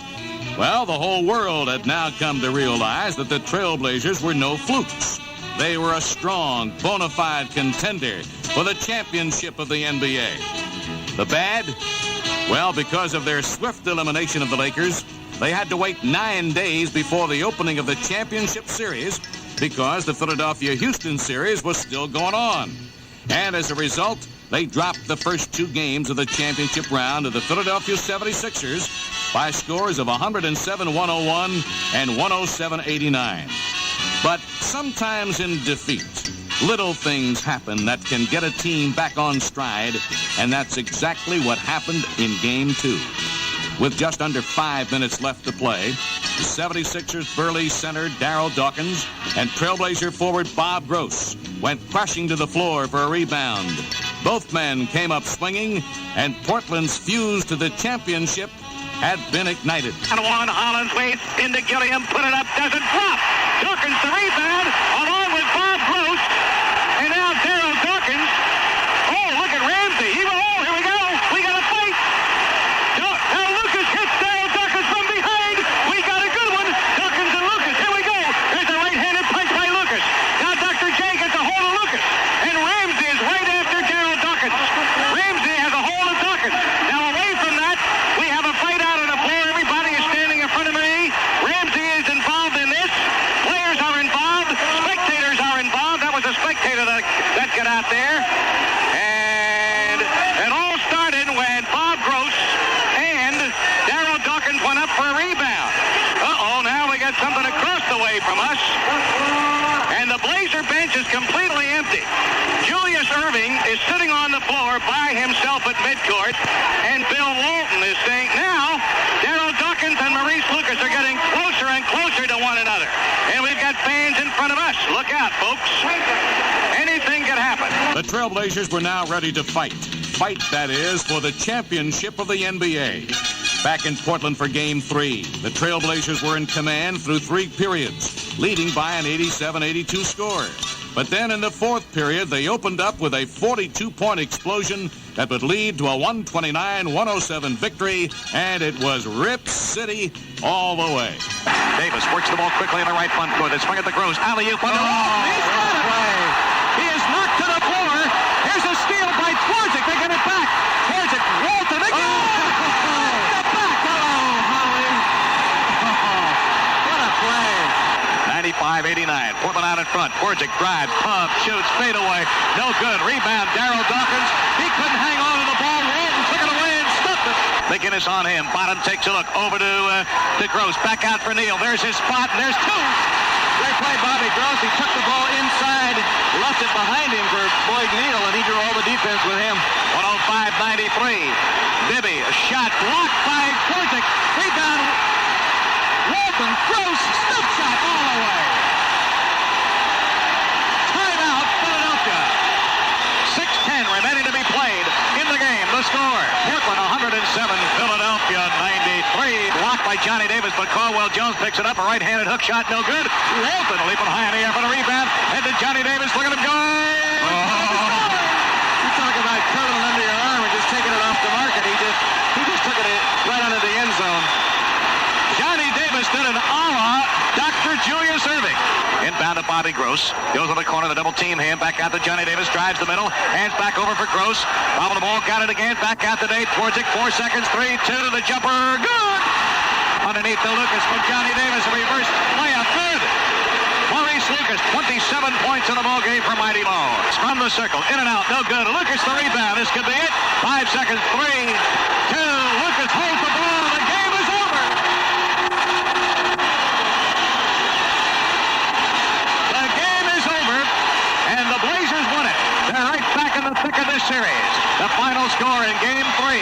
Well, the whole world had now come to realize that the Trailblazers were no flukes. They were a strong, bona fide contender for the championship of the NBA. The bad? Well, because of their swift elimination of the Lakers, they had to wait 9 days before the opening of the championship series because the Philadelphia-Houston series was still going on. And as a result, they dropped the first 2 games of the championship round of the Philadelphia 76ers by scores of 107-101 and 107-89. But sometimes in defeat, little things happen that can get a team back on stride, and that's exactly what happened in Game 2. With just under 5 minutes left to play, the 76ers' burly center Darryl Dawkins and Trailblazer forward Bob Gross went crashing to the floor for a rebound. Both men came up swinging, and Portland's fuse to the championship had been ignited. And one, Hollins waits into Gilliam, put it up, doesn't drop. Dawkins the rebound, along with Bob Gross, and now Darryl Dawkins. Oh, look at Ramsay. Here we go. We got a fight. Now Lucas hits Darryl Dawkins from behind. We got a good one. Dawkins and Lucas. Here we go. There's a right-handed punch by Lucas. Now Dr. J gets a hold of Lucas, and Ramsay is right after Darryl Dawkins. Ramsay has a hold of Dawkins. Now away from that, we have a fight out on the floor. Everybody is standing in front of me. Ramsay is involved in this. Players are involved. Spectators are involved. That was a spectator that got out there. And it all started when Bob Gross and Darryl Dawkins went up for a rebound. Uh-oh, now we got something across the way from us. And the Blazer bench is completely empty. Julius Erving is sitting on the floor by himself at midcourt, and Bill Walton is saying, now, Darryl Dawkins and Maurice Lucas are getting closer and closer to one another. And we've got Look out, folks. Anything can happen. The Trailblazers were now ready to fight. Fight, that is, for the championship of the NBA. Back in Portland for Game 3, the Trailblazers were in command through 3 periods, leading by an 87-82 score. But then in the 4th period, they opened up with a 42-point explosion that would lead to a 129-107 victory, and it was Rip City all the way. Davis works the ball quickly in the right front court. They swing at the Gross. Alley-oop. He's got it. He is knocked to the floor. Here's a steal by Twardzik. They get it back. Twardzik, Walton again. Get it back. Hello, Holly. What a play. 95-89. Portland out in front. Twardzik drives, pump, shoots, fade away. No good. Rebound, Darryl Dawkins. He couldn't hang on to the ball. Walton took it away and stuffed it. McGinnis on him. Bottom takes a look. Over to Gross. Back out for Neal. There's his spot, and there's 2. Great play, Bobby Gross. He took the ball inside, left it behind him for Boyd Neal, and he drew all the defense with him. 105-93. Bibby, a shot blocked by Twardzik. Rebound. Walton, Gross, snoop shot all the way. Timeout, Philadelphia. 6:10 remaining to be played in the game. The score, Portland 107, Philadelphia 93. Blocked by Johnny Davis, but Caldwell Jones picks it up. A right-handed hook shot, no good. Walton leaping high in the air for the rebound. Head to Johnny Davis, look at him go. You talk about curling it under your arm and just taking it off the market. He just took it right under the end zone. Johnny Davis did an a-la Dr. Julius Erving. Inbound to Bobby Gross. Goes on the corner, the double team hand. Back out to Johnny Davis. Drives the middle. Hands back over for Gross. Bobble the ball. Got it again. Back out to Dave. Twardzik. 4 seconds. 3, 2 to the jumper. Good. Underneath to Lucas from Johnny Davis. A reverse layup. Good. Maurice Lucas. 27 points in the ball game for Mighty Bones. From the circle. In and out. No good. Lucas the rebound. This could be it. 5 seconds. 3, 2. Lucas holds the ball. The game is over. In the thick of this series. The final score in Game 3.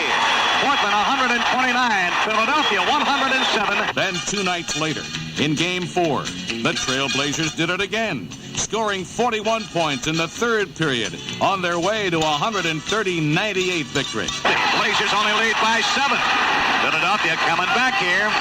Portland 129, Philadelphia 107. Then 2 nights later, in Game 4, the Trailblazers did it again, scoring 41 points in the 3rd period on their way to a 130-98 victory. Blazers only lead by 7. Philadelphia coming back here.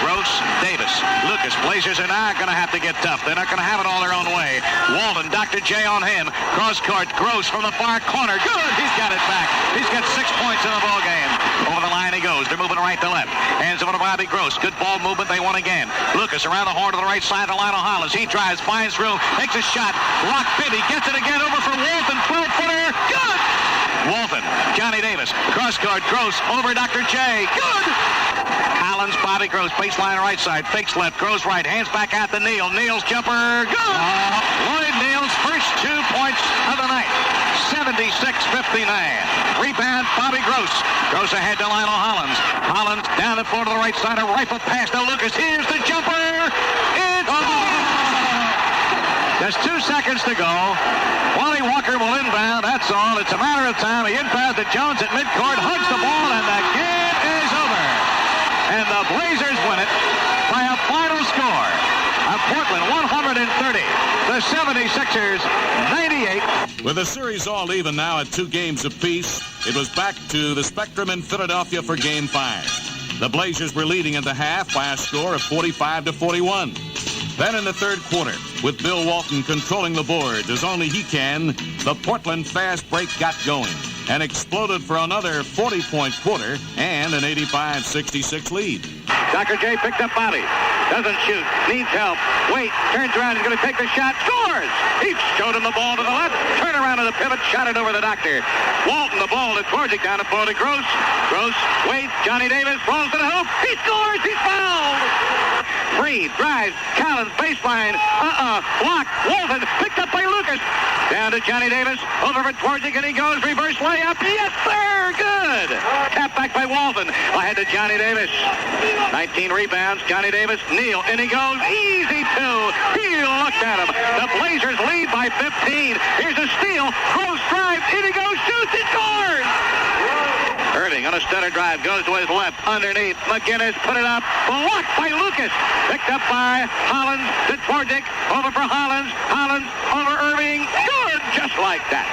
Gross, Davis, Lucas. Blazers are now going to have to get tough. They're not going to have it all their own way. Walton, Dr. J on him. Cross court, Gross from the far corner. Good, he's got it back. He's got 6 points in the ball game. Over the line he goes. They're moving right to left. Hands over to Bobby Gross. Good ball movement. They won again. Lucas around the horn to the right side of Lionel Hollins. He drives, finds room, takes a shot. Block Bibby, gets it again over for Walton. 12-footer. Good. Walton, Johnny Davis, cross court, Gross over Dr. J. Good. Hollins, Bobby Gross, baseline right side, fakes left, Gross right, hands back out to Neal. Neal's jumper, good. Lloyd Neal's first 2 points of the night. 76-59. Rebound, Bobby Gross. Gross ahead to Lionel Hollins. Hollins down the floor to the right side, a rifle pass to Lucas. Here's the jumper. It's Just 2 seconds to go. Wally Walker will inbound. That's all. It's a matter of time. He inbounds to Jones at midcourt, hugs the ball, and the game is over. And the Blazers win it by a final score of Portland 130. The 76ers 98. With the series all even now at 2 games apiece, it was back to the Spectrum in Philadelphia for Game 5. The Blazers were leading at the half by a score of 45-41. Then in the 3rd quarter, with Bill Walton controlling the boards as only he can, the Portland fast break got going and exploded for another 40-point quarter and an 85-66 lead. Dr. J picked up Bobby. Doesn't shoot. Needs help. Wait. Turns around. He's going to take the shot. Scores! He showed him the ball to the left. Turn around to the pivot. Shot it over the Doctor. Walton the ball to Twardzik. Down the floor to Gross. Gross waits. Johnny Davis rolls to the hoop. He scores! He's fouled! Free. Drives. Collins. Baseline. Block. Walton. Picked up by Lucas. Down to Johnny Davis. Over for Twardzik, and he goes. Reverse layup. Yes, sir! Good! Tap back by Walton. Ahead to Johnny Davis. 19 rebounds. Johnny Davis. Neal. And he goes. Easy 2. He looked at him. The Blazers lead by 15. Here's a steal. Gross drives. In he goes. Shoots. He scores! Irving on a stutter drive, goes to his left, underneath. McGinnis put it up, blocked by Lucas. Picked up by Hollins to Twardzik, over for Hollins. Hollins over Irving. Good, just like that.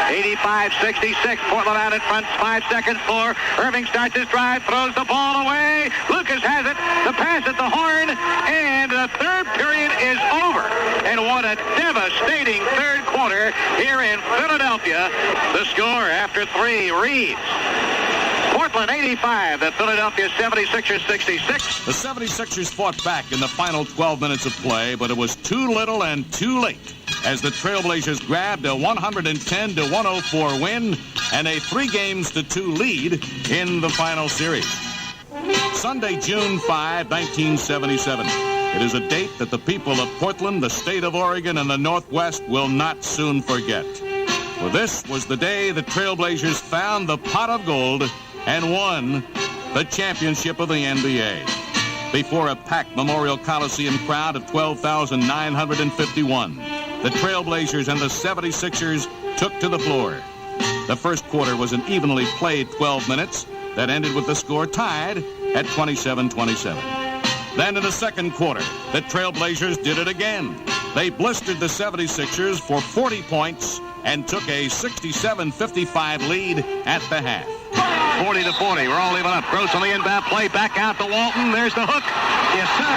85-66, Portland out in front, 5 seconds for Irving starts his drive, throws the ball away. Lucas has it, the pass at the horn, and the third period is over. And what a devastating third quarter here in Philadelphia. The score after 3 reads. Portland 85, the Philadelphia 76ers 66. The 76ers fought back in the final 12 minutes of play, but it was too little and too late as the Trailblazers grabbed a 110-104 win and a 3-2 lead in the final series. Sunday, June 5, 1977. It is a date that the people of Portland, the state of Oregon, and the Northwest will not soon forget. For this was the day the Trailblazers found the pot of gold and won the championship of the NBA. Before a packed Memorial Coliseum crowd of 12,951, the Trailblazers and the 76ers took to the floor. The first quarter was an evenly played 12 minutes that ended with the score tied at 27-27. Then in the second quarter, the Trailblazers did it again. They blistered the 76ers for 40 points and took a 67-55 lead at the half. 40-40, we're all even up. Gross on the inbound play, back out to Walton. There's the hook. Yes, sir.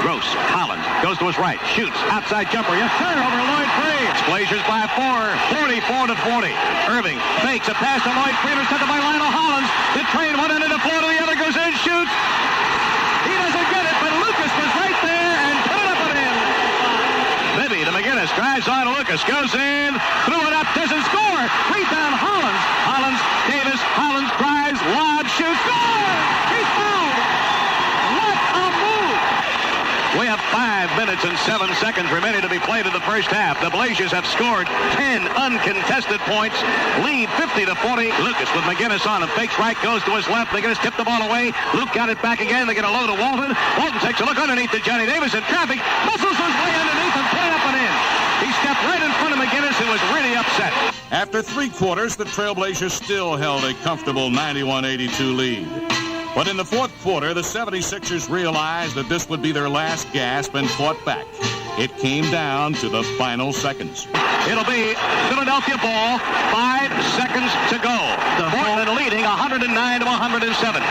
Gross, Hollins, goes to his right, shoots, outside jumper. Yes, sir, over Lloyd Free. Blazers by 4, 44-40. Irving fakes a pass to Lloyd Free, intercepted by Lionel Hollins. The train one end of the floor to the other, goes in, shoots. He doesn't get it, but Lucas was right there and put it up and in. Bibby to McGinnis, drives on Lucas, goes in, threw it up, doesn't score. Rebound Hollins. Hollins, Davis, Hollins drives, lob, shoots, score! He's fouled! What a move! We have 5 minutes and 7 seconds remaining to be played in the first half. The Blazers have scored 10 uncontested points, lead 50-40. Lucas with McGinnis on him, fakes right, goes to his left. McGinnis tipped the ball away. Luke got it back again. They get a low to Walton. Walton takes a look underneath to Johnny Davis in traffic, muscles his way underneath and put it up and in. He stepped right in front of McGinnis, who was really upset. After 3 quarters, the Trailblazers still held a comfortable 91-82 lead. But in the fourth quarter, the 76ers realized that this would be their last gasp and fought back. It came down to the final seconds. It'll be Philadelphia ball, 5 seconds to go. The Portland leading 109-107.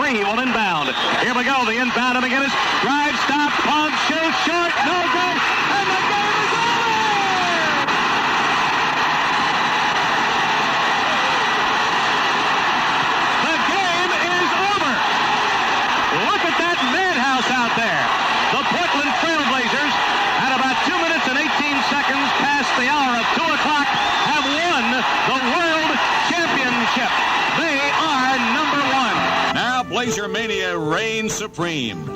Free will inbound. Here we go, the inbound of McGinnis. Drive, stop, pump, shoot, short, no good, and the game is over! The game is over! Look at that madhouse out there. The Portland Trailblazers, at about 2 minutes and 18 seconds past the hour of 2 o'clock, have won the World Championship. They are number 1. Now BLAZERMANIA reigns supreme.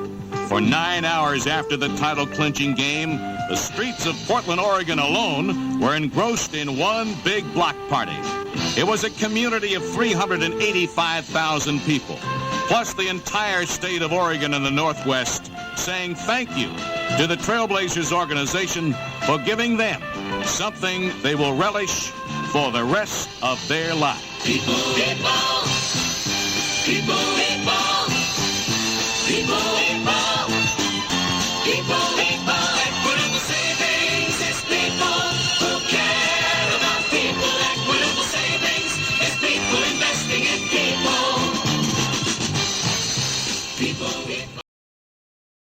For 9 hours after the title-clinching game, the streets of Portland, Oregon alone were engrossed in one big block party. It was a community of 385,000 people, plus the entire state of Oregon and the Northwest, saying thank you to the Trailblazers organization for giving them something they will relish for the rest of their lives. People, people, people, people, people, people, people, people, Equitable Savings is people who care about people. Equitable Savings is people investing in people. People, people.